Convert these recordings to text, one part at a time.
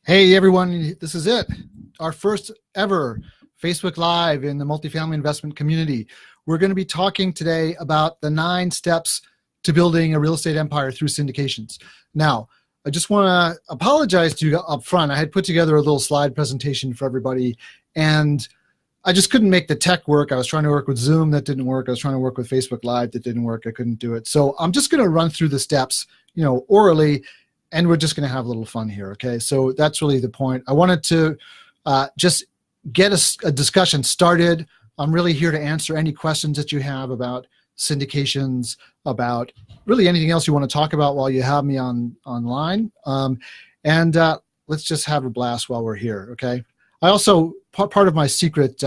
Hey everyone, this is it. Our first ever Facebook Live in the multifamily investment community. We're going to be talking today about the 9 steps to building a real estate empire through syndications. Now, I just want to apologize to you up front. I had put together a little slide presentation for everybody, and I just couldn't make the tech work. I was trying to work with Zoom, that didn't work. I was trying to work with Facebook Live, that didn't work. I couldn't do it. So I'm just going to run through the steps, orally, and we're just going to have a little fun here, okay? So that's really the point. I wanted to just get a discussion started. I'm really here to answer any questions that you have about syndications, about really anything else you want to talk about while you have me online. Let's just have a blast while we're here, okay? I also, part of my secret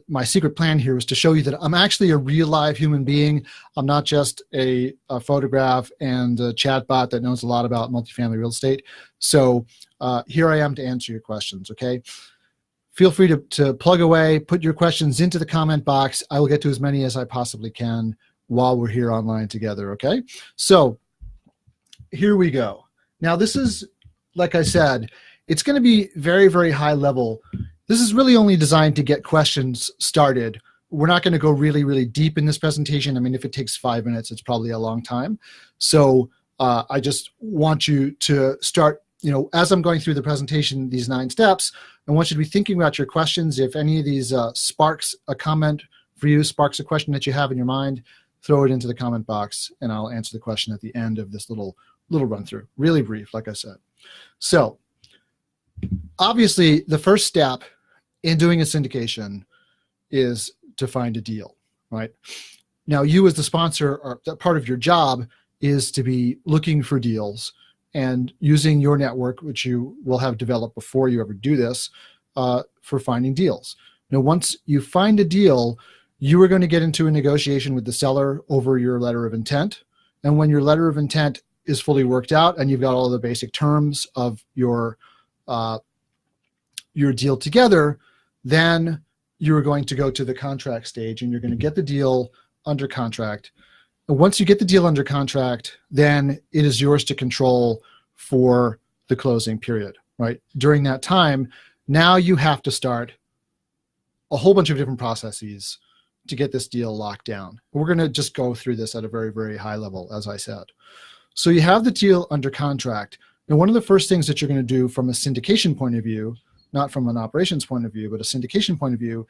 my secret plan here is to show you that I'm actually a real live human being. I'm not just a photograph and a chatbot that knows a lot about multifamily real estate. So here I am to answer your questions, okay? Feel free to plug away, put your questions into the comment box. I will get to as many as I possibly can while we're here online together, okay? So here we go. Now this is, like I said, it's going to be very, very high level. This is really only designed to get questions started. We're not going to go really, really deep in this presentation. I mean, if it takes 5 minutes, it's probably a long time. So I just want you to start, as I'm going through the presentation, these 9 steps, I want you to be thinking about your questions. If any of these sparks a comment for you, sparks a question that you have in your mind, throw it into the comment box, and I'll answer the question at the end of this little run through. Really brief, like I said. So obviously, the first step in doing a syndication is to find a deal, right? Now, you as the sponsor, or part of your job is to be looking for deals and using your network, which you will have developed before you ever do this, for finding deals. Now, once you find a deal, you are going to get into a negotiation with the seller over your letter of intent. And when your letter of intent is fully worked out and you've got all the basic terms of your deal together, then you're going to go to the contract stage and you're going to get the deal under contract. And once you get the deal under contract, then it is yours to control for the closing period, right? During that time, now you have to start a whole bunch of different processes to get this deal locked down. We're going to just go through this at a very, very high level, as I said. So you have the deal under contract. And one of the first things that you're going to do from a syndication point of view, not from an operations point of view, but a syndication point of view,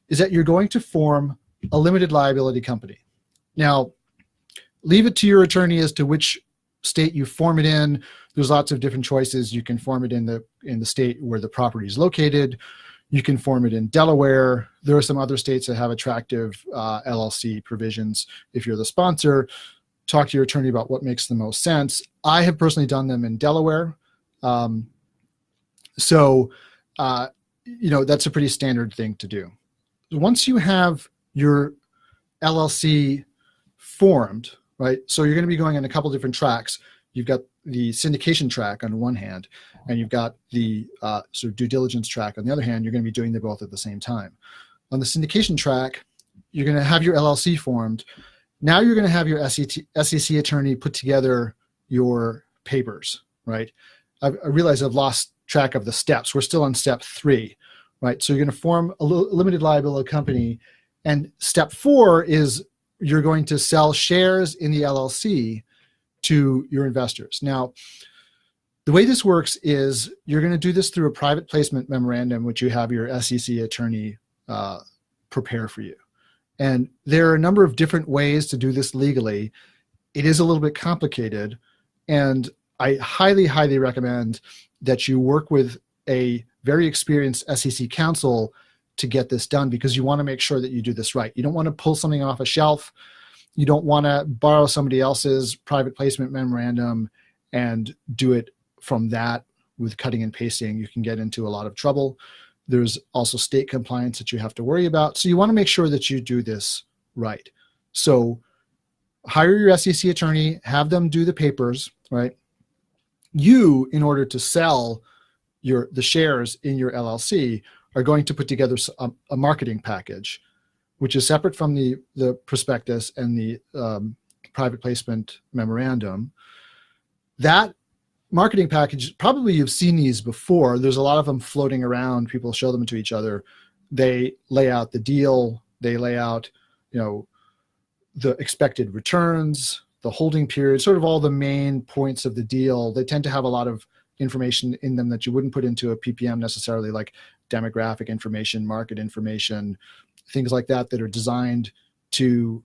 is that you're going to form a limited liability company. Now, leave it to your attorney as to which state you form it in. There's lots of different choices. You can form it in the state where the property is located. You can form it in Delaware. There are some other states that have attractive LLC provisions. If you're the sponsor, talk to your attorney about what makes the most sense. I have personally done them in Delaware. That's a pretty standard thing to do. Once you have your LLC formed, right? So you're going to be going on a couple different tracks. You've got the syndication track on one hand, and you've got the sort of due diligence track on the other hand. You're going to be doing them both at the same time. On the syndication track, you're going to have your LLC formed. Now you're going to have your SEC attorney put together your papers, right? I realize I've lost track of the steps. We're still on step 3, right? So you're going to form a limited liability company. And step 4 is you're going to sell shares in the LLC to your investors. Now, the way this works is you're going to do this through a private placement memorandum, which you have your SEC attorney prepare for you. And there are a number of different ways to do this legally. It is a little bit complicated, and I highly, highly recommend that you work with a very experienced SEC counsel to get this done, because you want to make sure that you do this right. You don't want to pull something off a shelf. You don't want to borrow somebody else's private placement memorandum and do it from that with cutting and pasting. You can get into a lot of trouble. There's also state compliance that you have to worry about. So you want to make sure that you do this right. So hire your SEC attorney, have them do the papers, right? You, in order to sell the shares in your LLC, are going to put together a marketing package, which is separate from the prospectus and the private placement memorandum. That marketing package, probably you've seen these before. There's a lot of them floating around. People show them to each other. They lay out the deal. They lay out, the expected returns, the holding period, sort of all the main points of the deal. They tend to have a lot of information in them that you wouldn't put into a PPM necessarily, like demographic information, market information, things like that are designed to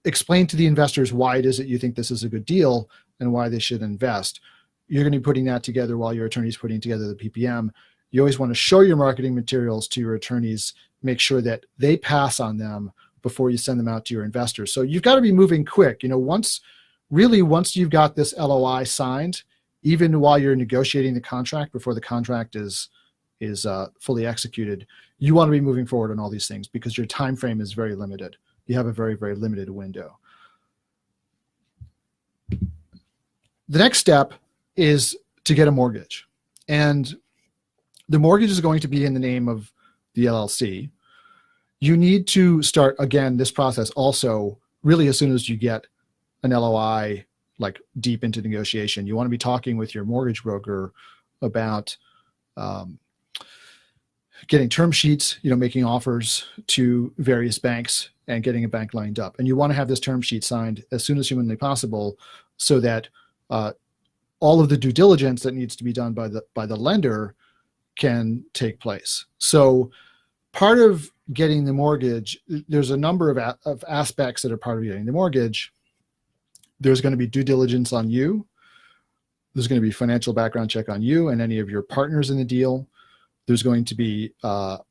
explain to the investors why it is that you think this is a good deal and why they should invest. You're going to be putting that together while your attorney's putting together the PPM. You always want to show your marketing materials to your attorneys, make sure that they pass on them before you send them out to your investors. So you've got to be moving quick. Once you've got this LOI signed, even while you're negotiating the contract before the contract is fully executed, you want to be moving forward on all these things because your time frame is very limited. You have a very, very limited window. The next step is to get a mortgage. And the mortgage is going to be in the name of the LLC. You need to start, again, this process also really as soon as you get an LOI, like deep into negotiation. You want to be talking with your mortgage broker about getting term sheets, making offers to various banks and getting a bank lined up. And you want to have this term sheet signed as soon as humanly possible so that all of the due diligence that needs to be done by the lender can take place. So part of getting the mortgage, there's a number of aspects that are part of getting the mortgage. There's going to be due diligence on you. There's going to be financial background check on you and any of your partners in the deal. There's going to be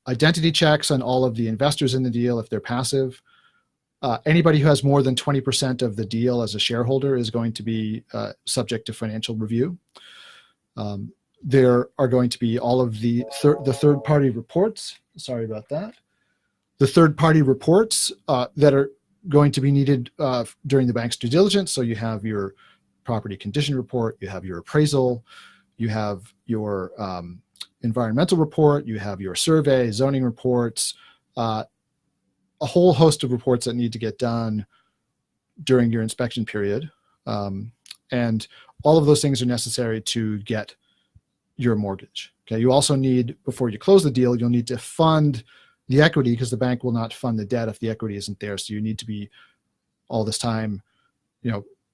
identity checks on all of the investors in the deal if they're passive. Anybody who has more than 20% of the deal as a shareholder is going to be subject to financial review. There are going to be all of the third-party reports. Sorry about that. The third-party reports that are going to be needed during the bank's due diligence. So you have your property condition report, you have your appraisal, you have your environmental report, you have your survey, zoning reports, a whole host of reports that need to get done during your inspection period. And all of those things are necessary to get your mortgage. Okay. You also need, before you close the deal, you'll need to fund the equity because the bank will not fund the debt if the equity isn't there. So you need to be all this time,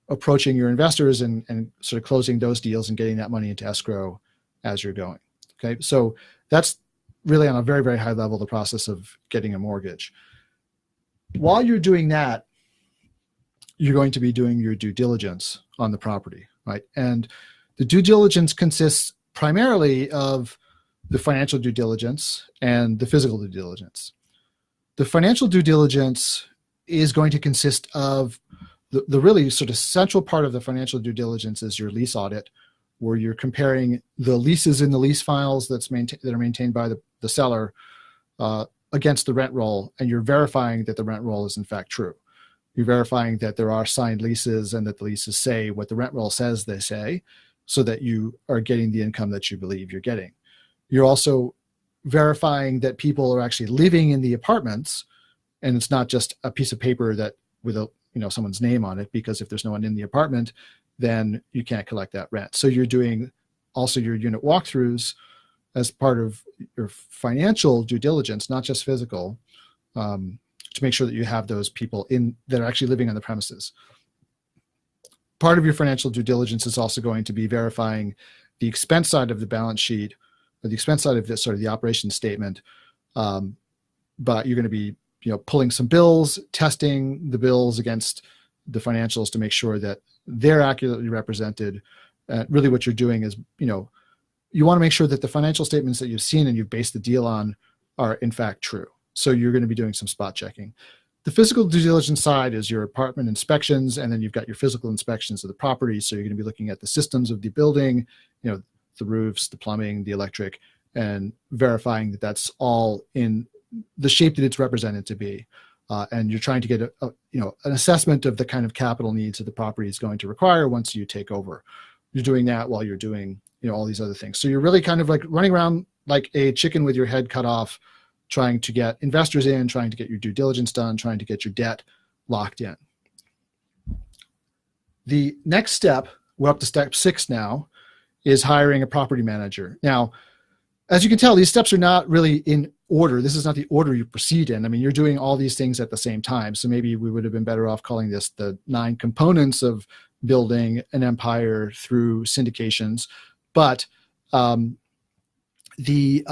approaching your investors and sort of closing those deals and getting that money into escrow as you're going. Okay. So that's really on a very, very high level, the process of getting a mortgage. While you're doing that, you're going to be doing your due diligence on the property, right? And the due diligence consists primarily of the financial due diligence and the physical due diligence. The financial due diligence is going to consist of the really sort of central part of the financial due diligence is your lease audit, where you're comparing the leases in the lease files that are maintained by the seller against the rent roll, and you're verifying that the rent roll is in fact true. You're verifying that there are signed leases and that the leases say what the rent roll says they say, so that you are getting the income that you believe you're getting. You're also verifying that people are actually living in the apartments, and it's not just a piece of paper that with someone's name on it, because if there's no one in the apartment, then you can't collect that rent. So you're doing also your unit walkthroughs as part of your financial due diligence, not just physical, to make sure that you have those people that are actually living on the premises. Part of your financial due diligence is also going to be verifying the expense side of the balance sheet, or the expense side of this sort of the operation statement. But you're going to be, pulling some bills, testing the bills against the financials to make sure that they're accurately represented. Really what you're doing is, you want to make sure that the financial statements that you've seen and you've based the deal on are in fact true. So you're going to be doing some spot checking. The physical due diligence side is your apartment inspections, and then you've got your physical inspections of the property. So you're going to be looking at the systems of the building, the roofs, the plumbing, the electric, and verifying that that's all in the shape that it's represented to be. And you're trying to get an assessment of the kind of capital needs that the property is going to require once you take over. You're doing that while you're doing, all these other things. So you're really kind of like running around like a chicken with your head cut off, trying to get investors in, trying to get your due diligence done, trying to get your debt locked in. The next step, we're up to step 6 now, is hiring a property manager. Now, as you can tell, these steps are not really in order. This is not the order you proceed in. I mean, you're doing all these things at the same time. So maybe we would have been better off calling this the 9 components of building an empire through syndications. But the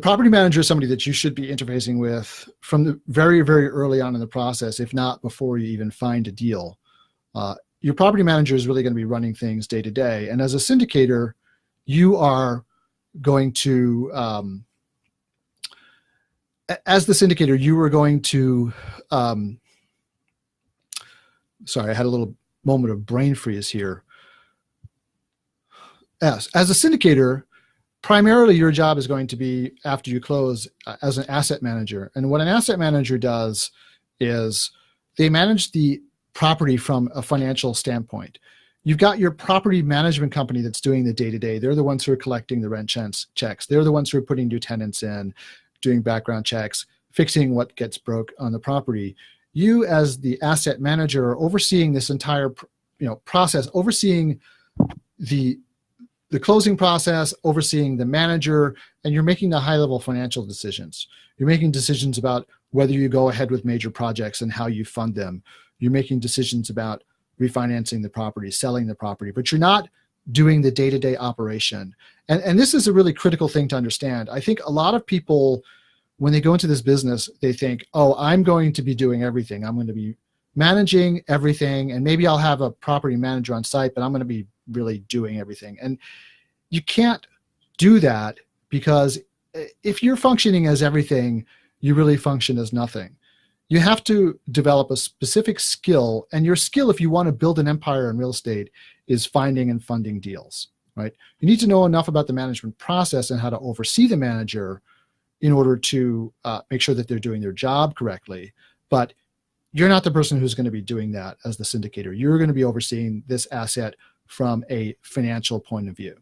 property manager is somebody that you should be interfacing with from the very, very early on in the process, if not before you even find a deal. Your property manager is really going to be running things day to day. And as a syndicator, you are going to, as the syndicator, you are going to, sorry, I had a little moment of brain freeze here. Yes, as a syndicator, primarily your job is going to be, after you close, as an asset manager. And what an asset manager does is they manage the property from a financial standpoint. You've got your property management company that's doing the day-to-day. They're the ones who are collecting the rent checks. They're the ones who are putting new tenants in, doing background checks, fixing what gets broke on the property. You, as the asset manager, are overseeing this entire process, overseeing the closing process, overseeing the manager, and you're making the high-level financial decisions. You're making decisions about whether you go ahead with major projects and how you fund them. You're making decisions about refinancing the property, selling the property, but you're not doing the day-to-day operation. And this is a really critical thing to understand. I think a lot of people, when they go into this business, they think, oh, I'm going to be doing everything. I'm going to be managing everything, and maybe I'll have a property manager on site, but I'm going to be really doing everything. And you can't do that, because if you're functioning as everything, you really function as nothing. You have to develop a specific skill, and your skill, if you want to build an empire in real estate, is finding and funding deals, right? You need to know enough about the management process and how to oversee the manager in order to make sure that they're doing their job correctly. But you're not the person who's going to be doing that as the syndicator. You're going to be overseeing this asset from a financial point of view.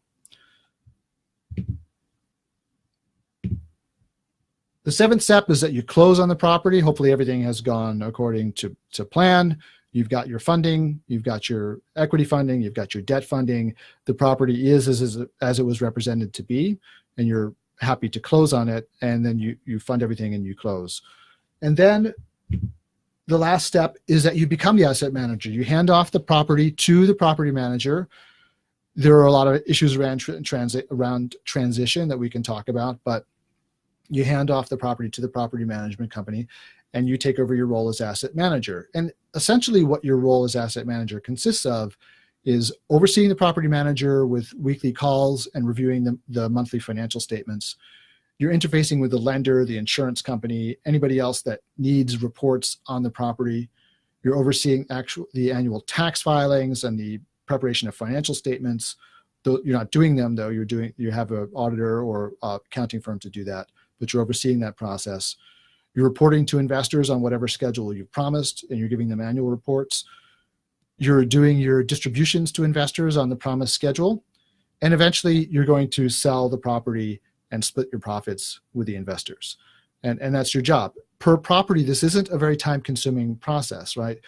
The 7th step is that you close on the property. Hopefully everything has gone according to plan. You've got your funding, you've got your equity funding, you've got your debt funding. The property is as it was represented to be, and you're happy to close on it, and then you fund everything and you close. And then the last step is that you become the asset manager. You hand off the property to the property manager. There are a lot of issues around transition that we can talk about, but you hand off the property to the property management company, and you take over your role as asset manager. And essentially what your role as asset manager consists of is overseeing the property manager with weekly calls and reviewing the monthly financial statements. You're interfacing with the lender, the insurance company, anybody else that needs reports on the property. You're overseeing the annual tax filings and the preparation of financial statements. Though you're not doing them, though, you have an auditor or accounting firm to do that, but you're overseeing that process. You're reporting to investors on whatever schedule you've promised, and you're giving them annual reports. You're doing your distributions to investors on the promised schedule, and eventually you're going to sell the property and split your profits with the investors. And that's your job. Per property, this isn't a very time-consuming process, right?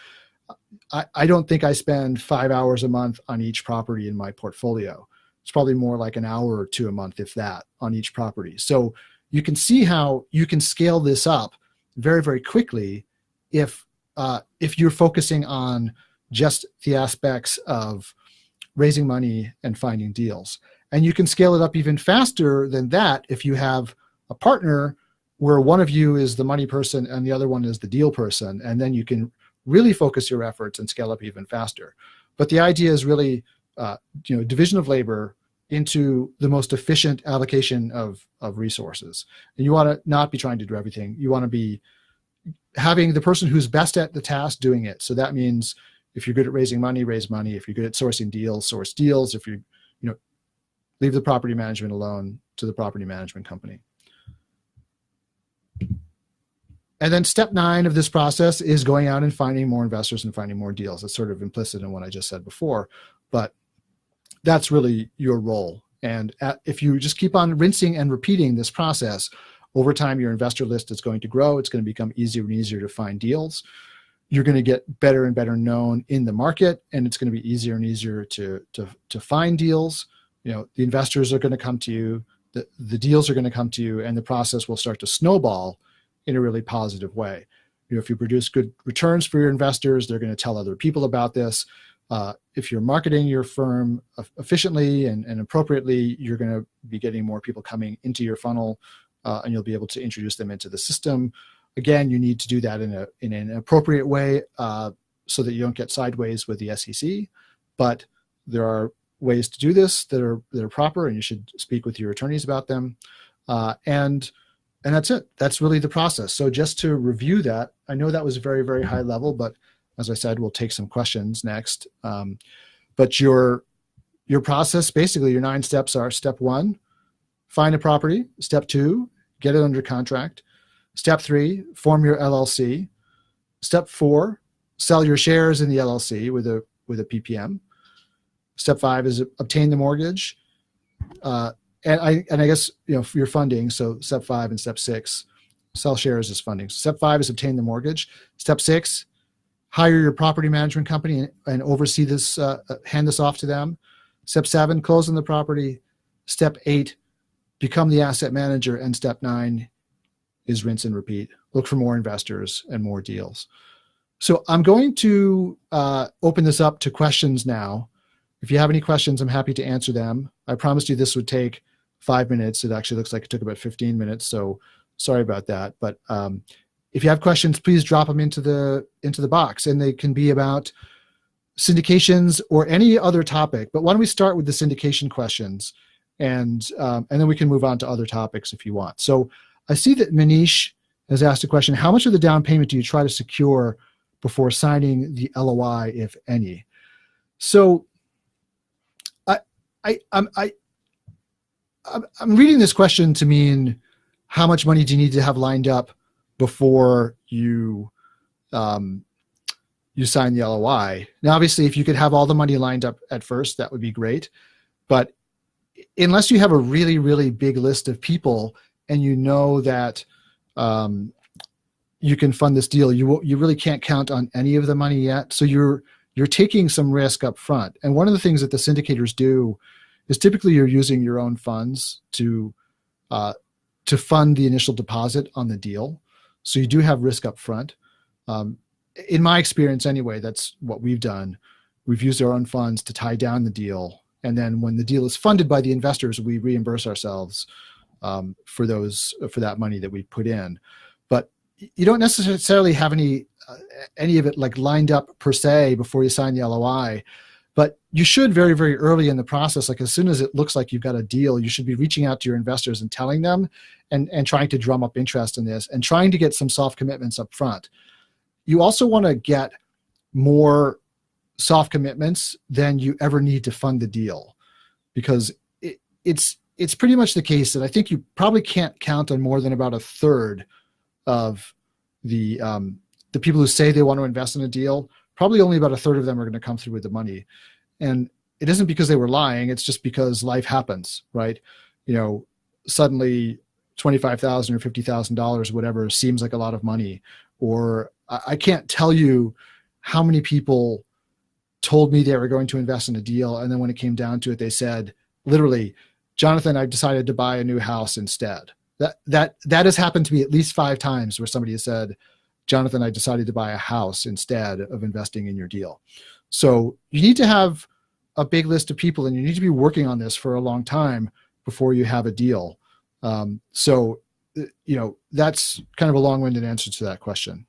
I don't think I spend 5 hours a month on each property in my portfolio. It's probably more like an hour or 2 a month, if that, on each property. So you can see how you can scale this up very, very quickly if you're focusing on just the aspects of raising money and finding deals. And you can scale it up even faster than that if you have a partner where one of you is the money person and the other one is the deal person, and then you can really focus your efforts and scale up even faster. But the idea is really division of labor into the most efficient allocation of resources. And you want to not be trying to do everything. You want to be having the person who's best at the task doing it. So that means if you're good at raising money, raise money. If you're good at sourcing deals, source deals. If you leave the property management alone to the property management company. And then step 9 of this process is going out and finding more investors and finding more deals. It's sort of implicit in what I just said before, but that's really your role. And if you just keep on rinsing and repeating this process, over time, your investor list is going to grow. It's going to become easier and easier to find deals. you're going to get better and better known in the market, and it's going to be easier and easier to find deals. The investors are going to come to you, the deals are going to come to you, and the process will start to snowball in a really positive way. If you produce good returns for your investors, they're going to tell other people about this. If you're marketing your firm efficiently and appropriately, you're going to be getting more people coming into your funnel, and you'll be able to introduce them into the system. Again, you need to do that in an appropriate way, so that you don't get sideways with the SEC. But there are ways to do this that are proper, and you should speak with your attorneys about them. And that's it. That's really the process. So just to review that, I know that was very, very high level, but as I said, we'll take some questions next. But your process, basically your 9 steps are: step 1, find a property; step 2, get it under contract; step 3, form your LLC; step 4, sell your shares in the LLC with a PPM; step 5 is obtain the mortgage. And I guess, for your funding, so step 5 and step 6, sell shares as funding. Step 5 is obtain the mortgage. Step 6, hire your property management company and oversee this, hand this off to them. Step 7, close on the property. Step 8, become the asset manager. And step 9 is rinse and repeat. Look for more investors and more deals. So I'm going to open this up to questions now. If you have any questions, I'm happy to answer them. I promised you this would take 5 minutes. It actually looks like it took about 15 minutes, so sorry about that. But if you have questions, please drop them into the box, and they can be about syndications or any other topic. But why don't we start with the syndication questions, and then we can move on to other topics if you want. So I see that Manish has asked a question: how much of the down payment do you try to secure before signing the LOI, if any? So I'm reading this question to mean, how much money do you need to have lined up before you sign the LOI? Now, obviously, if you could have all the money lined up at first, that would be great. But unless you have a really, really big list of people and you know that you can fund this deal, you really can't count on any of the money yet. So you're taking some risk up front. And one of the things that the syndicators do is typically you're using your own funds to fund the initial deposit on the deal. So you do have risk up front. In my experience anyway, that's what we've done. We've used our own funds to tie down the deal. And then when the deal is funded by the investors, we reimburse ourselves for that money that we put in. But you don't necessarily have any of it like lined up per se before you sign the LOI. But you should very, very early in the process, like as soon as it looks like you've got a deal, you should be reaching out to your investors and telling them and trying to drum up interest in this and trying to get some soft commitments up front. You also want to get more soft commitments than you ever need to fund the deal, because it's pretty much the case that I think you probably can't count on more than about a third of the people who say they want to invest in a deal. Probably only about a third of them are going to come through with the money. And it isn't because they were lying. It's just because life happens, right? Suddenly $25,000 or $50,000, whatever, seems like a lot of money. Or I can't tell you how many people told me they were going to invest in a deal. And then when it came down to it, they said, literally, Jonathan, I've decided to buy a new house instead. That has happened to me at least 5 times where somebody has said, Jonathan, I decided to buy a house instead of investing in your deal. So you need to have a big list of people, and you need to be working on this for a long time before you have a deal. So that's kind of a long-winded answer to that question.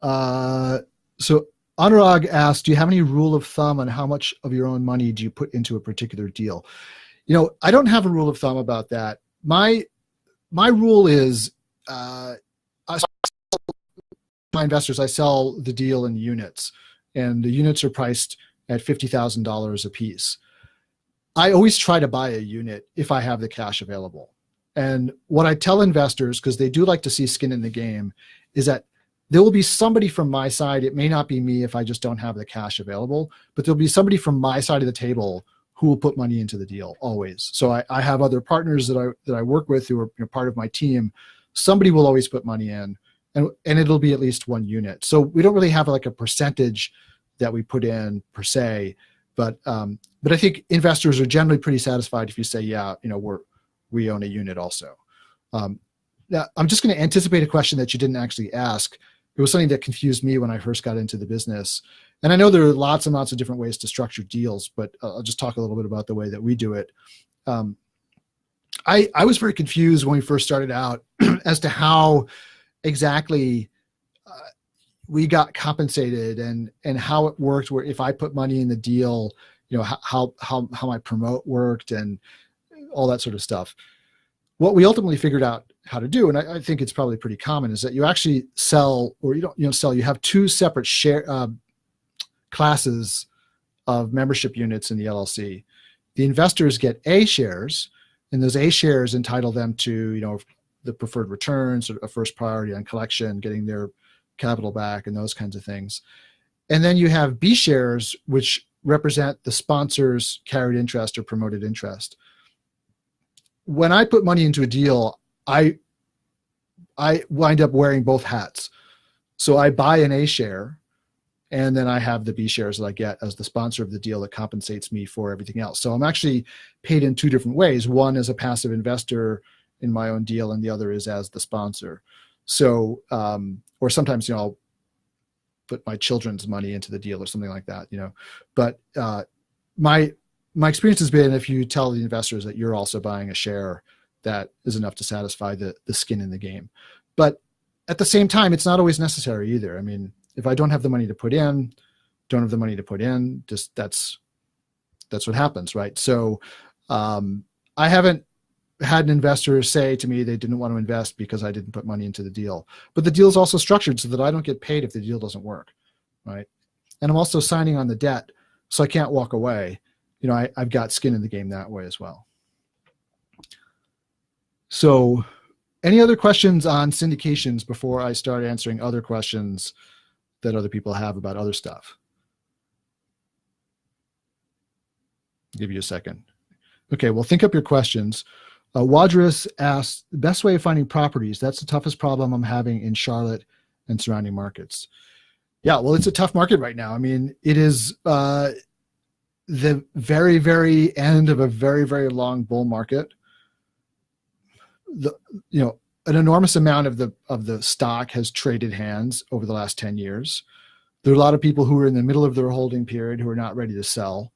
So Anurag asked, do you have any rule of thumb on how much of your own money do you put into a particular deal? I don't have a rule of thumb about that. My rule is, my investors, I sell the deal in units, and the units are priced at $50,000 a piece. I always try to buy a unit if I have the cash available. And what I tell investors, because they do like to see skin in the game, is that there will be somebody from my side. It may not be me if I just don't have the cash available, but there'll be somebody from my side of the table who will put money into the deal always. So I have other partners that I work with who are part of my team. Somebody will always put money in, and it'll be at least one unit. So we don't really have like a percentage that we put in per se, but I think investors are generally pretty satisfied if you say, yeah, we own a unit also. Now I'm just going to anticipate a question that you didn't actually ask. It was something that confused me when I first got into the business. And I know there are lots and lots of different ways to structure deals, but I'll just talk a little bit about the way that we do it. I was very confused when we first started out as to how exactly we got compensated and how it worked, where if I put money in the deal, how my promote worked and all that sort of stuff. What we ultimately figured out how to do, and I think it's probably pretty common, is that you actually sell, or you don't sell, you have two separate classes of membership units in the LLC. The investors get A shares, and those A shares entitle them to, the preferred returns, or a first priority on collection, getting their capital back, and those kinds of things. And then you have B shares, which represent the sponsor's carried interest or promoted interest. When I put money into a deal, I wind up wearing both hats. So I buy an A share, and then I have the B shares that I get as the sponsor of the deal that compensates me for everything else. So I'm actually paid in two different ways. One as a passive investor in my own deal, and the other is as the sponsor. So, or sometimes, I'll put my children's money into the deal or something like that, But my experience has been, if you tell the investors that you're also buying a share, that is enough to satisfy the skin in the game. But at the same time, it's not always necessary either. I mean, if I don't have the money to put in, just that's what happens, right? So I haven't had an investor say to me they didn't want to invest because I didn't put money into the deal. But the deal is also structured so that I don't get paid if the deal doesn't work, right? And I'm also signing on the debt, so I can't walk away. I've got skin in the game that way as well. So any other questions on syndications before I start answering other questions that other people have about other stuff? I'll give you a second. Okay, well, think up your questions. Wadris asks, the best way of finding properties. That's the toughest problem I'm having in Charlotte and surrounding markets. Yeah, well, it's a tough market right now. I mean, it is the very, very end of a very, very long bull market. An enormous amount of the stock has traded hands over the last 10 years. There are a lot of people who are in the middle of their holding period who are not ready to sell.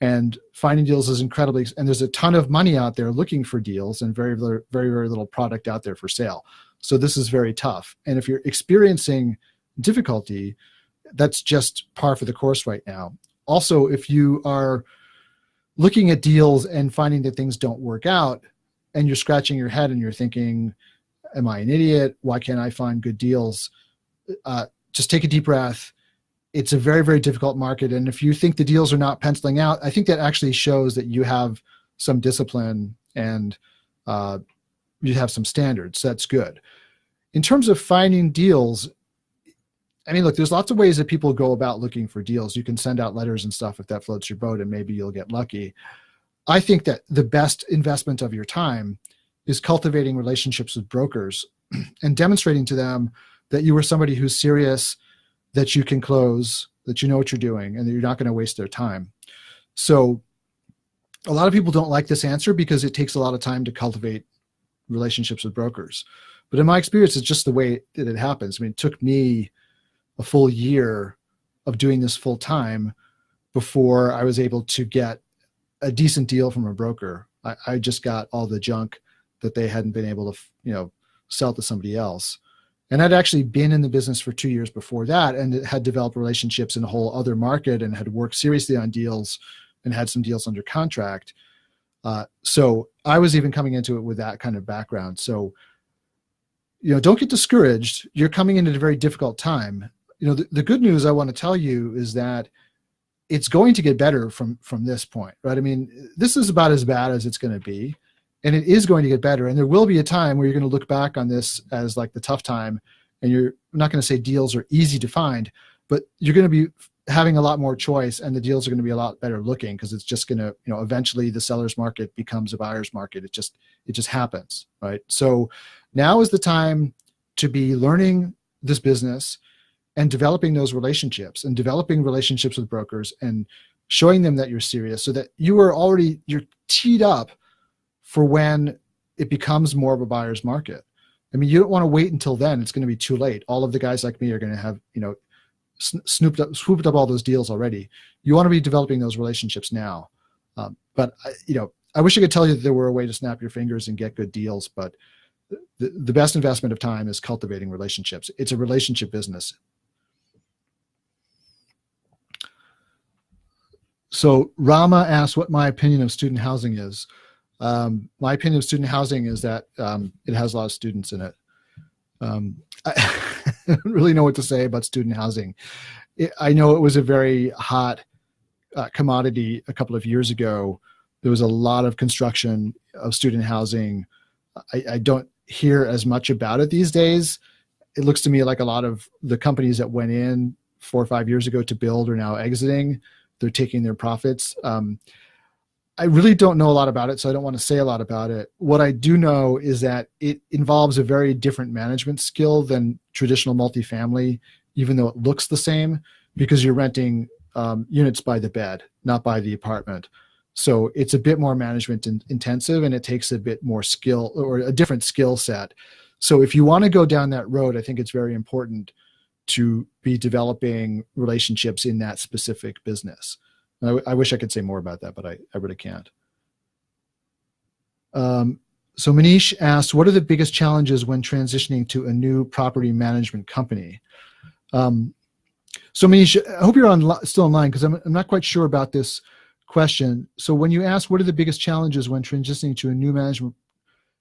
And finding deals is incredibly, and there's a ton of money out there looking for deals and very, very, very little product out there for sale. So this is very tough. And if you're experiencing difficulty, that's just par for the course right now. Also, if you are looking at deals and finding that things don't work out, and you're scratching your head and you're thinking, am I an idiot? Why can't I find good deals? Just take a deep breath. It's a very, very difficult market. And if you think the deals are not penciling out, I think that actually shows that you have some discipline and you have some standards. That's good. In terms of finding deals, I mean, look, there's lots of ways that people go about looking for deals. You can send out letters and stuff if that floats your boat, and maybe you'll get lucky. I think that the best investment of your time is cultivating relationships with brokers and demonstrating to them that you are somebody who's serious, that you can close, that you know what you're doing, and that you're not going to waste their time. So a lot of people don't like this answer because it takes a lot of time to cultivate relationships with brokers. But in my experience, it's just the way that it happens. I mean, it took me a full year of doing this full time before I was able to get a decent deal from a broker. I just got all the junk that they hadn't been able to, sell to somebody else. And I'd actually been in the business for 2 years before that and had developed relationships in a whole other market and had worked seriously on deals and had some deals under contract. So I was even coming into it with that kind of background. So, don't get discouraged. You're coming in at a very difficult time. The good news I want to tell you is that it's going to get better from this point, right? I mean, this is about as bad as it's going to be, and it is going to get better. And there will be a time where you're going to look back on this as like the tough time, and you're not going to say deals are easy to find, but you're going to be having a lot more choice, and the deals are going to be a lot better looking because it's just going to, eventually the seller's market becomes a buyer's market. It just happens, right? So now is the time to be learning this business and developing those relationships and developing relationships with brokers and showing them that you're serious, so that you're teed up for when it becomes more of a buyer's market. I mean, you don't want to wait until then. It's going to be too late. All of the guys like me are going to have, swooped up all those deals already. You want to be developing those relationships now. But I wish I could tell you that there were a way to snap your fingers and get good deals, but the best investment of time is cultivating relationships. It's a relationship business. So Rama asked what my opinion of student housing is. My opinion of student housing is that it has a lot of students in it. I don't really know what to say about student housing. I know it was a very hot commodity a couple of years ago. There was a lot of construction of student housing. I don't hear as much about it these days. It looks to me like a lot of the companies that went in 4 or 5 years ago to build are now exiting. They're taking their profits. I really don't know a lot about it, so I don't want to say a lot about it. What I do know is that it involves a very different management skill than traditional multifamily, even though it looks the same, because you're renting units by the bed, not by the apartment. So it's a bit more management intensive, and it takes a bit more skill or a different skill set. So if you want to go down that road, I think it's very important to be developing relationships in that specific business. I wish I could say more about that, but I really can't. So Manish asked, what are the biggest challenges when transitioning to a new property management company? So Manish, I hope you're still online, because I'm not quite sure about this question. So when you ask what are the biggest challenges when transitioning to a new management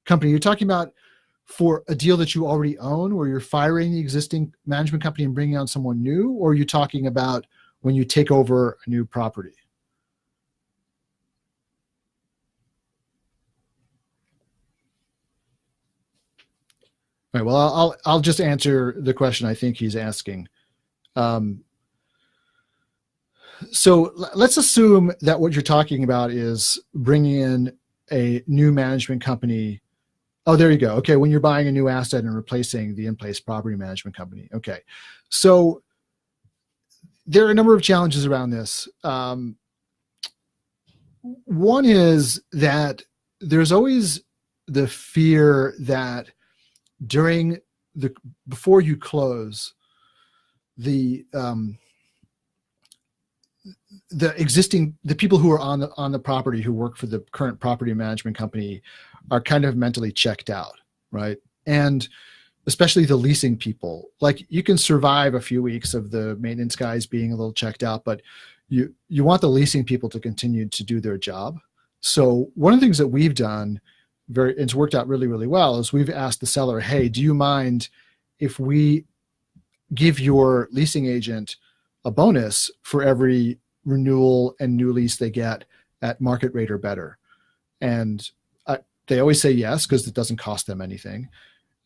company, you're talking about for a deal that you already own, where you're firing the existing management company and bringing on someone new, or are you talking about when you take over a new property? All right, well, I'll just answer the question I think he's asking. So let's assume that what you're talking about is bringing in a new management company. Oh, there you go. Okay, when you're buying a new asset and replacing the in-place property management company. Okay, so there are a number of challenges around this. One is that there's always the fear that before you close, the people who are on the property who work for the current property management company are kind of mentally checked out, right? And especially the leasing people, like you can survive a few weeks of the maintenance guys being a little checked out, but you want the leasing people to continue to do their job. So one of the things that we've done, it's worked out really, really well, is we've asked the seller, hey, do you mind if we give your leasing agent a bonus for every renewal and new lease they get at market rate or better? And they always say yes, because it doesn't cost them anything.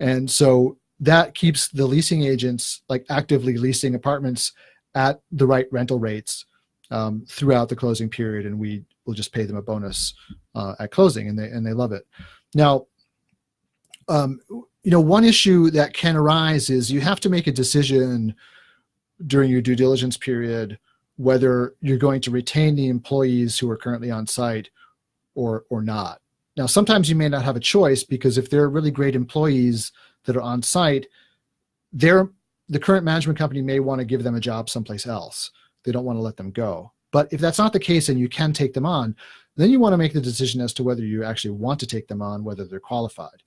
And so that keeps the leasing agents like actively leasing apartments at the right rental rates throughout the closing period, and we will just pay them a bonus at closing, and they love it. Now, one issue that can arise is you have to make a decision during your due diligence period whether you're going to retain the employees who are currently on site or not. Now, sometimes you may not have a choice, because if they're really great employees that are on site, the current management company may want to give them a job someplace else. They don't want to let them go. But if that's not the case and you can take them on, then you want to make the decision as to whether you actually want to take them on, whether they're qualified.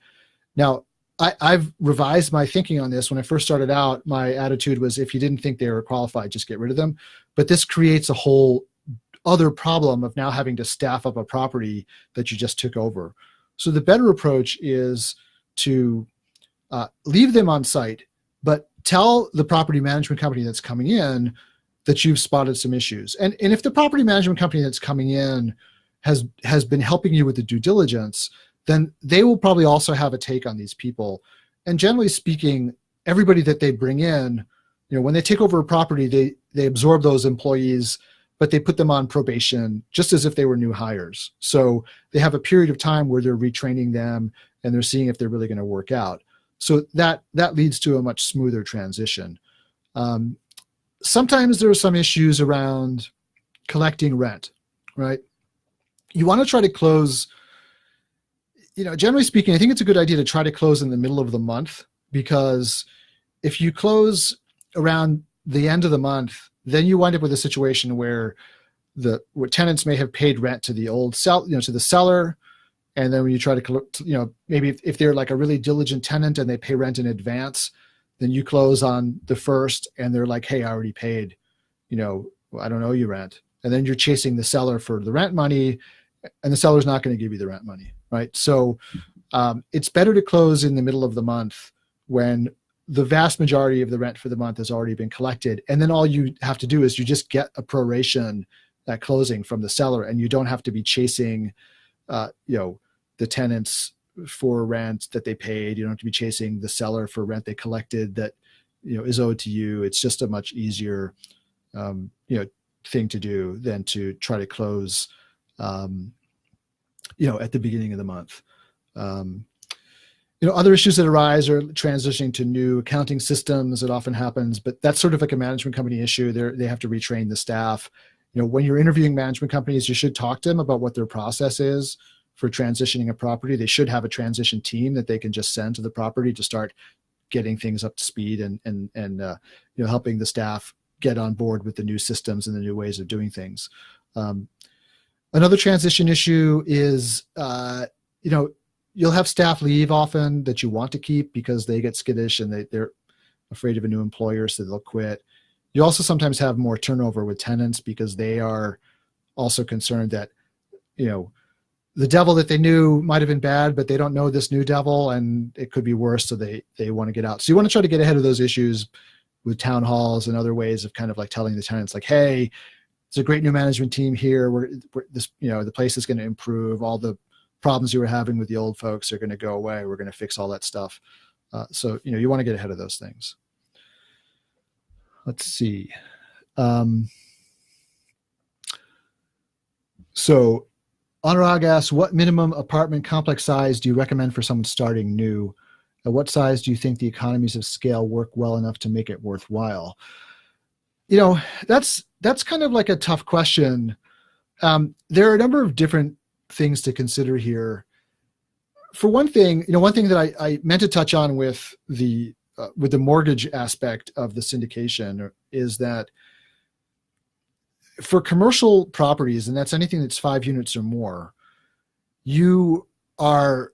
Now, I've revised my thinking on this. When I first started out, my attitude was if you didn't think they were qualified, just get rid of them. But this creates a whole other problem of now having to staff up a property that you just took over. So the better approach is to leave them on site, but tell the property management company that's coming in that you've spotted some issues. And if the property management company that's coming in has been helping you with the due diligence, then they will probably also have a take on these people. And generally speaking, everybody that they bring in, when they take over a property, they absorb those employees, but they put them on probation just as if they were new hires. So they have a period of time where they're retraining them and they're seeing if they're really going to work out. So that leads to a much smoother transition. Sometimes there are some issues around collecting rent, right? You want to try to close, generally speaking, I think it's a good idea to try to close in the middle of the month, because if you close around the end of the month, then you wind up with a situation where where tenants may have paid rent to the to the seller. And then when you try to, maybe if they're like a really diligent tenant and they pay rent in advance, then you close on the 1st and they're like, hey, I already paid, I don't owe you rent. And then you're chasing the seller for the rent money, and the seller's not going to give you the rent money, right? So it's better to close in the middle of the month when the vast majority of the rent for the month has already been collected. And then all you have to do is you just get a proration at closing from the seller, and you don't have to be chasing, the tenants for rent that they paid. You don't have to be chasing the seller for rent they collected that, is owed to you. It's just a much easier, thing to do than to try to close, at the beginning of the month. Other issues that arise are transitioning to new accounting systems. It often happens, but that's sort of like a management company issue. They have to retrain the staff. When you're interviewing management companies, you should talk to them about what their process is for transitioning a property. They should have a transition team that they can just send to the property to start getting things up to speed and helping the staff get on board with the new systems and the new ways of doing things. Another transition issue is, you'll have staff leave often that you want to keep because they get skittish and they're afraid of a new employer, so they'll quit. You also sometimes have more turnover with tenants because they are also concerned that, the devil that they knew might have been bad, but they don't know this new devil and it could be worse. So they want to get out. So you want to try to get ahead of those issues with town halls and other ways of kind of like telling the tenants like, hey, it's a great new management team here. The place is going to improve. All the problems you were having with the old folks are going to go away. We're going to fix all that stuff. So you want to get ahead of those things. Let's see. So Anurag asks, what minimum apartment complex size do you recommend for someone starting new? At what size do you think the economies of scale work well enough to make it worthwhile? That's kind of like a tough question. There are a number of different things to consider here. For one thing, one thing that I meant to touch on with the mortgage aspect of the syndication is that for commercial properties, and that's anything that's 5 units or more, you are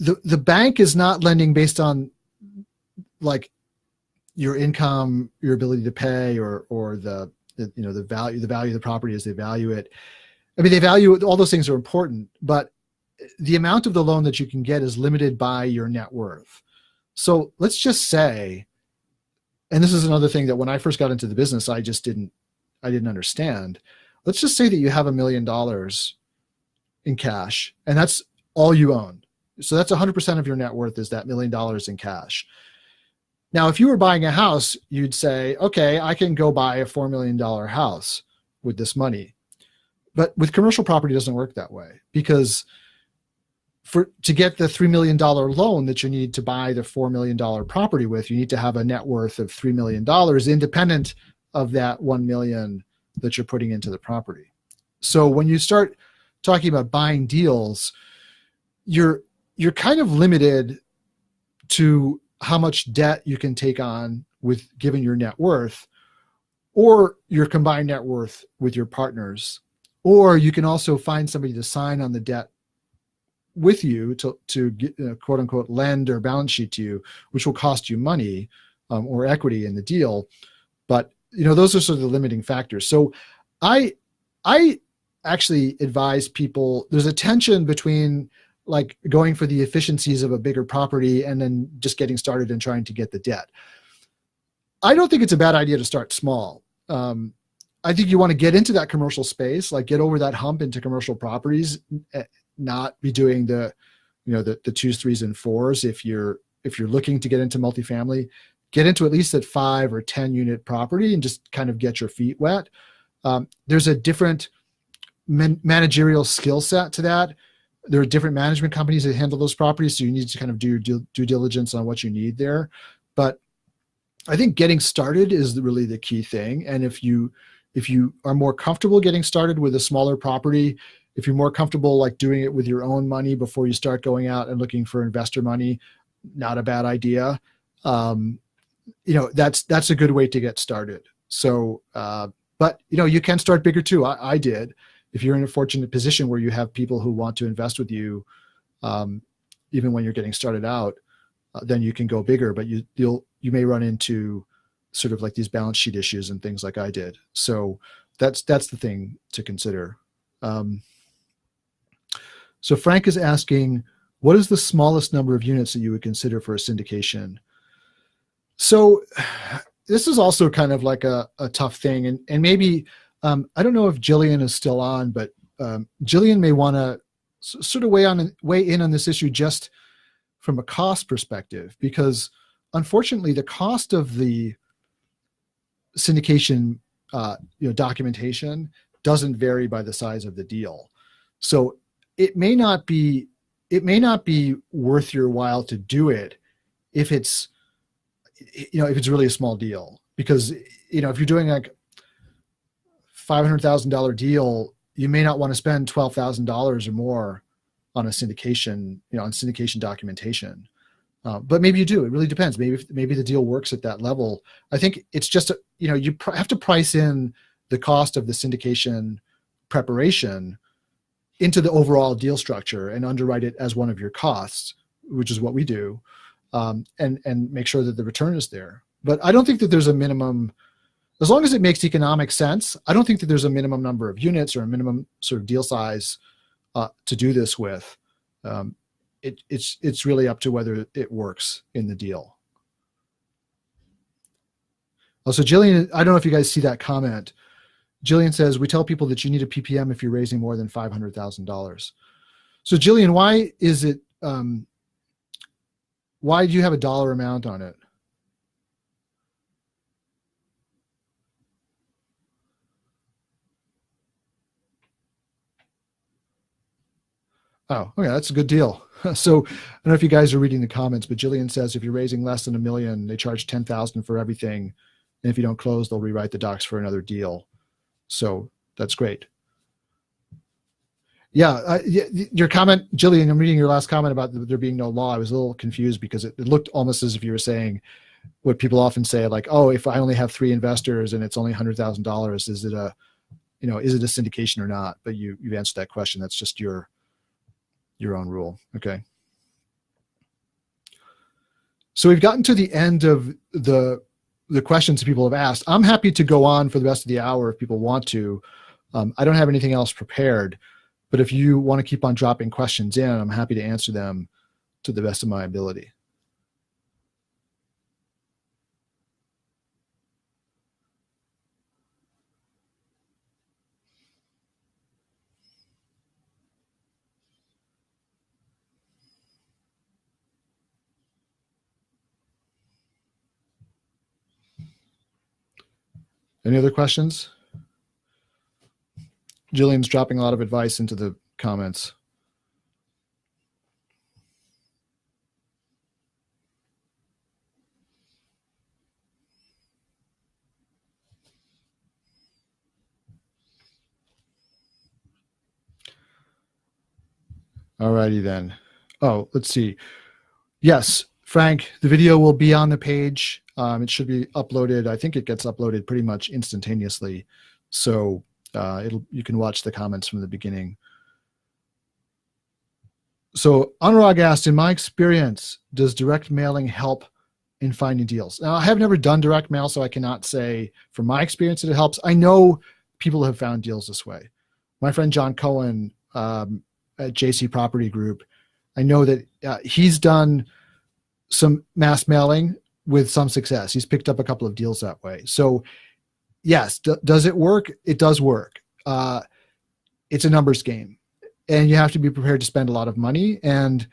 the bank is not lending based on like your income, your ability to pay, or the value of the property as they value it. I mean, they value it, all those things are important, but the amount of the loan that you can get is limited by your net worth. So let's just say, and this is another thing that when I first got into the business, I didn't understand. Let's just say that you have $1 million in cash and that's all you own. So that's 100% of your net worth is that $1 million in cash. Now, if you were buying a house, you'd say, okay, I can go buy a $4 million house with this money. But with commercial property, it doesn't work that way, because to get the $3 million loan that you need to buy the $4 million property with, you need to have a net worth of $3 million independent of that $1 million that you're putting into the property. So when you start talking about buying deals, you're kind of limited to how much debt you can take on given your net worth, or your combined net worth with your partners, or you can also find somebody to sign on the debt with you to get, quote unquote, lend or balance sheet to you, which will cost you money or equity in the deal. But those are sort of the limiting factors. So I actually advise people, there's a tension between like going for the efficiencies of a bigger property and then just getting started and trying to get the debt. I don't think it's a bad idea to start small. I think you want to get into that commercial space, like get over that hump into commercial properties, not be doing the 2s, 3s, and 4s. If you're looking to get into multifamily, get into at least a 5 or 10 unit property and just kind of get your feet wet. There's a different managerial skill set to that. There are different management companies that handle those properties, so you need to kind of do due diligence on what you need there. But I think getting started is really the key thing. And if you are more comfortable getting started with a smaller property, if you're more comfortable like doing it with your own money before you start going out and looking for investor money, not a bad idea. That's a good way to get started. So, but you can start bigger too. I did. If you're in a fortunate position where you have people who want to invest with you, even when you're getting started out, then you can go bigger. But you may run into sort of like these balance sheet issues and things like I did. So that's the thing to consider. So Frank is asking, what is the smallest number of units that you would consider for a syndication? So this is also kind of like a tough thing. And maybe, I don't know if Jillian is still on, but Jillian may want to sort of weigh in on this issue just from a cost perspective, because unfortunately the cost of the syndication documentation doesn't vary by the size of the deal. So it may not be worth your while to do it if it's really a small deal, because if you're doing like $500,000 deal, you may not want to spend $12,000 or more on a syndication, on syndication documentation. But maybe you do. It really depends. Maybe the deal works at that level. I think it's just you have to price in the cost of the syndication preparation into the overall deal structure and underwrite it as one of your costs, which is what we do, and make sure that the return is there. But I don't think that there's a minimum, as long as it makes economic sense. I don't think that there's a minimum number of units or a minimum sort of deal size to do this with. It's really up to whether it works in the deal. Also, Jillian, I don't know if you guys see that comment. Jillian says, we tell people that you need a PPM if you're raising more than $500,000. So Jillian, why is it, why do you have a dollar amount on it? Oh, okay, that's a good deal. So I don't know if you guys are reading the comments, but Jillian says if you're raising less than $1 million, they charge $10,000 for everything. And if you don't close, they'll rewrite the docs for another deal. So that's great. Yeah, your comment, Jillian, I'm reading your last comment about there being no law. I was a little confused because it looked almost as if you were saying what people often say, like, oh, if I only have 3 investors and it's only $100,000, is it a syndication or not? But you've answered that question. That's just your own rule. Okay. So we've gotten to the end of the questions people have asked. I'm happy to go on for the rest of the hour if people want to. I don't have anything else prepared, but if you want to keep on dropping questions in, I'm happy to answer them to the best of my ability. Any other questions? Jillian's dropping a lot of advice into the comments. All righty then. Oh, let's see. Yes, Frank, the video will be on the page. It should be uploaded. I think it gets uploaded pretty much instantaneously. So you can watch the comments from the beginning. So Anurag asked, in my experience, does direct mailing help in finding deals? Now, I have never done direct mail, so I cannot say from my experience that it helps. I know people have found deals this way. My friend John Cohen at JC Property Group, I know that he's done some mass mailing with some success. He's picked up a couple of deals that way. So yes, does it work? It does work. It's a numbers game, and you have to be prepared to spend a lot of money. And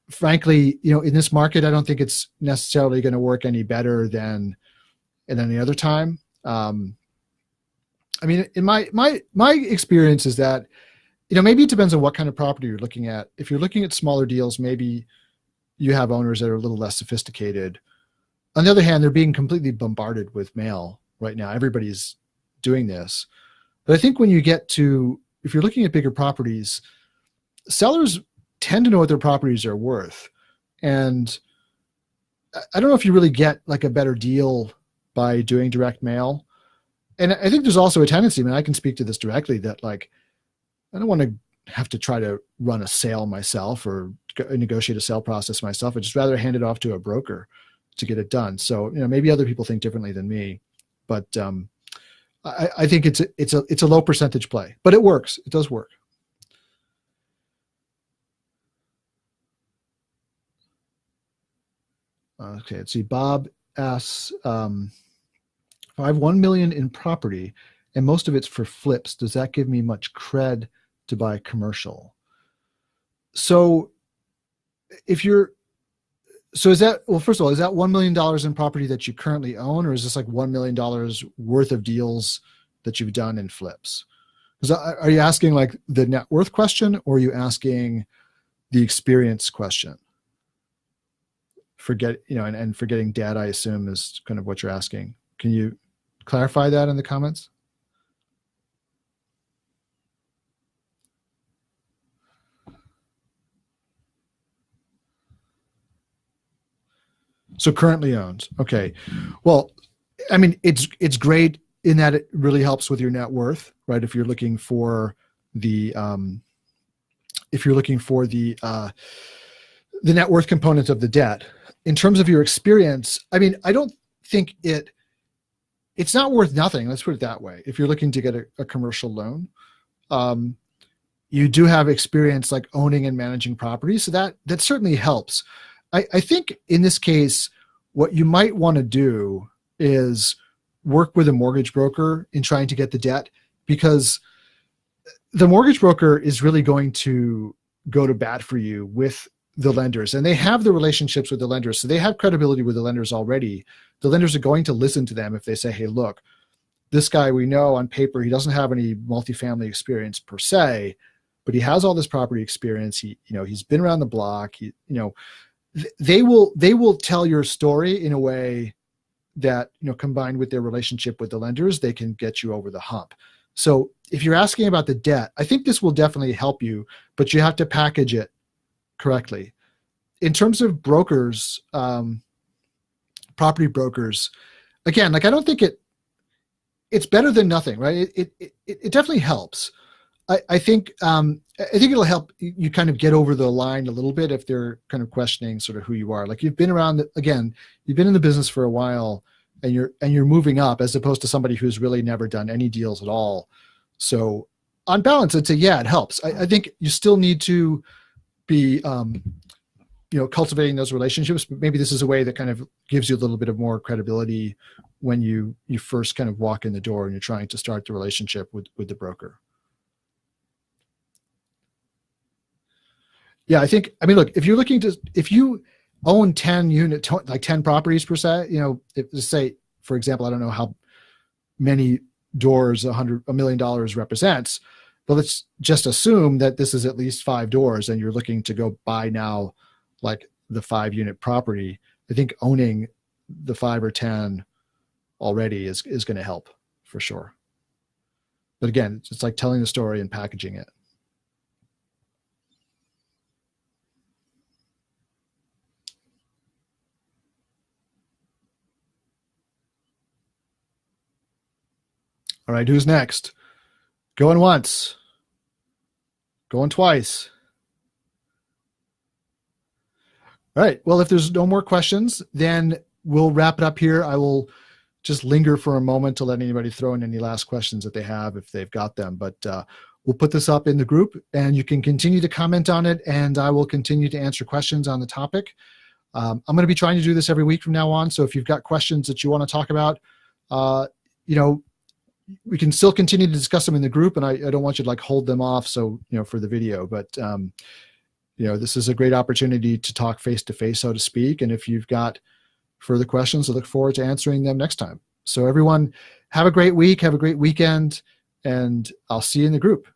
frankly, in this market, I don't think it's necessarily going to work any better than at any other time. I mean, in my experience is that maybe it depends on what kind of property you're looking at. If you're looking at smaller deals, maybe you have owners that are a little less sophisticated. On the other hand, they're being completely bombarded with mail right now. Everybody's doing this. But I think when you get to, if you're looking at bigger properties, sellers tend to know what their properties are worth. And I don't know if you really get like a better deal by doing direct mail. And I think there's also a tendency, I mean, I can speak to this directly, that like, I don't want to have to try to run a sale myself or negotiate a sale process myself. I'd just rather hand it off to a broker to get it done. So, maybe other people think differently than me, but I think it's a low percentage play, but it works. It does work. Okay, let's see. Bob asks, if I have 1 million in property and most of it's for flips, does that give me much cred to buy commercial? So is that, well, first of all, is that $1 million in property that you currently own, or is this like $1 million worth of deals that you've done in flips? Because are you asking like the net worth question, or are you asking the experience question? And forgetting debt, I assume, is kind of what you're asking. Can you clarify that in the comments? So currently owned. Okay. Well, I mean, it's great in that it really helps with your net worth, right? If you're looking for the net worth component of the debt. In terms of your experience, I mean, I don't think it's not worth nothing. Let's put it that way. If you're looking to get a commercial loan, you do have experience like owning and managing properties. So that certainly helps. I think in this case, what you might want to do is work with a mortgage broker in trying to get the debt, because the mortgage broker is really going to go to bat for you with the lenders, and they have the relationships with the lenders. So they have credibility with the lenders already. The lenders are going to listen to them if they say, hey, look, this guy, we know on paper, he doesn't have any multifamily experience per se, but he has all this property experience. He's been around the block. They will tell your story in a way that, combined with their relationship with the lenders, they can get you over the hump. So if you're asking about the debt, I think this will definitely help you, but you have to package it correctly. In terms of brokers, property brokers, again, like I don't think it's better than nothing, right? It definitely helps. I think it'll help you kind of get over the line a little bit if they're kind of questioning sort of who you are. Like you've been around, you've been in the business for a while, and you're moving up, as opposed to somebody who's really never done any deals at all. So on balance, I'd say, yeah, it helps. I think you still need to be, cultivating those relationships. But maybe this is a way that kind of gives you a little bit of more credibility when you first kind of walk in the door and you're trying to start the relationship with the broker. Yeah, look, if you own 10 like 10 properties per se, say, for example, I don't know how many doors $1 million represents, but let's just assume that this is at least 5 doors and you're looking to go buy now, like the 5-unit property. I think owning the 5 or 10 already is going to help for sure. But again, it's like telling the story and packaging it. All right, who's next? Going once. Going twice. All right, well, if there's no more questions, then we'll wrap it up here. I will just linger for a moment to let anybody throw in any last questions that they have, if they've got them. But we'll put this up in the group, and you can continue to comment on it, and I will continue to answer questions on the topic. I'm going to be trying to do this every week from now on, so if you've got questions that you want to talk about, we can still continue to discuss them in the group, and I don't want you to like hold them off. So, for the video, but, this is a great opportunity to talk face to face, so to speak. And if you've got further questions, I look forward to answering them next time. So everyone, have a great week, have a great weekend, and I'll see you in the group.